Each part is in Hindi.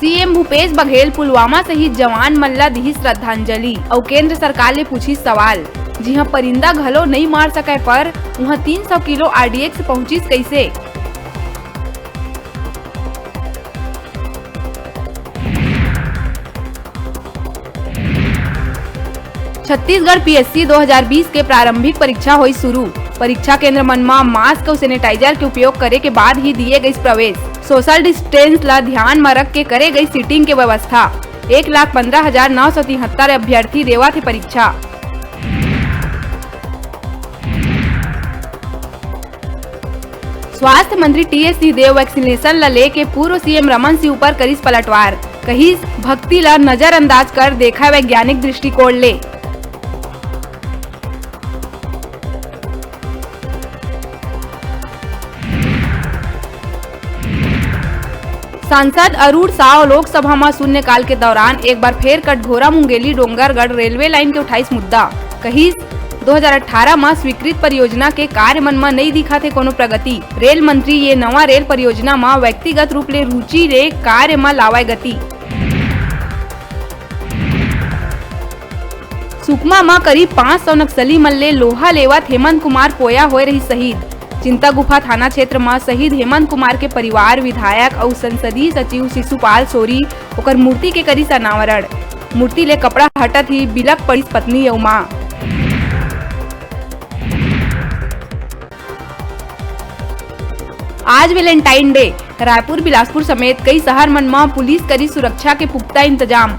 सीएम भूपेश बघेल पुलवामा शहीद जवान मन ला दी श्रद्धांजलि और केंद्र सरकार ले पूछी सवाल। जी हाँ, परिंदा घलो नहीं मार सके पर वहाँ 300 किलो RDX पहुँचीस कैसे। छत्तीसगढ़ PSC 2020 के प्रारंभिक परीक्षा हुई शुरू। परीक्षा केंद्र मन में मास्क और सैनिटाइजर के उपयोग करे के बाद ही दिए गई प्रवेश। सोशल डिस्टेंस ला ध्यान में रख के करे गई सीटिंग के व्यवस्था। 1,15,973 अभ्यर्थी देवा थे परीक्षा। स्वास्थ्य मंत्री TS सिंहदेव वैक्सीनेशन ला लेके पूर्व CM रमन सिंह ऊपर करीस पलटवार। कहीं भक्ति ला नजरअंदाज कर देखा वैज्ञानिक दृष्टिकोण ले। सांसद अरुण साव लोकसभा में शून्यकाल के दौरान एक बार फिर कटघोरा मुंगेली डोंगरगढ़ रेलवे लाइन के उठाईस मुद्दा। कहीं 2018 में स्वीकृत परियोजना के कार्य मन में नहीं दिखा थे कोनो प्रगति। रेल मंत्री ये नवा रेल परियोजना में व्यक्तिगत रूप ले रुचि रे कार्य में लावाय गति। सुकमा में करीब 500 नक्सली मन ले लोहा लेवत हेमंत कुमार पोया होए रही शहीद। चिंता गुफा थाना क्षेत्र में शहीद हेमंत कुमार के परिवार, विधायक और संसदीय सचिव शिशुपाल सोरी ओकर मूर्ति के करीस अनावरण। मूर्ति ले कपड़ा हटत ही बिलक पड़ी पत्नी और मां। आज वैलेंटाइन डे। रायपुर, बिलासपुर समेत कई शहर मन में पुलिस करी सुरक्षा के पुख्ता इंतजाम।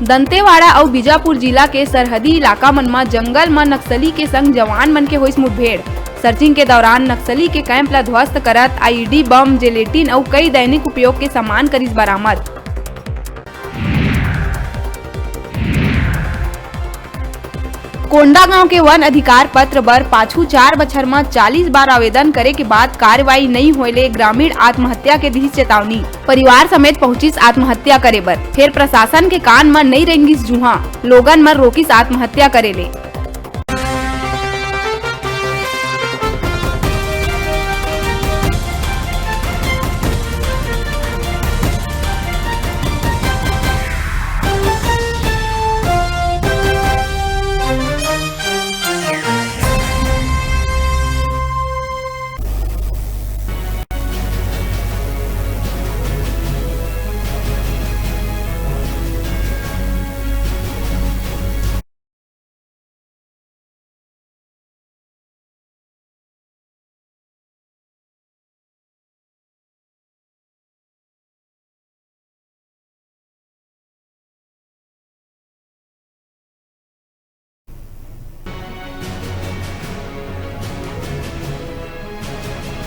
दंतेवाड़ा और बीजापुर जिला के सरहदी इलाका मन में जंगल में नक्सली के संग जवान मन के हुई मुठभेड़। सर्चिंग के दौरान नक्सली के कैंप ला ध्वस्त करत IED बम, जेलेटिन और कई दैनिक उपयोग के सामान करीस बरामद। कोंडा गांव के वन अधिकार पत्र बर पाछू 4 बछर में 40 बार आवेदन करे के बाद कार्रवाई नहीं होले ग्रामीण आत्महत्या के दी चेतावनी। परिवार समेत पहुंचिस आत्महत्या करे बर, फिर प्रशासन के कान में नहीं रेंगिस जुहा, लोगन मन रोकिस आत्महत्या करे ले।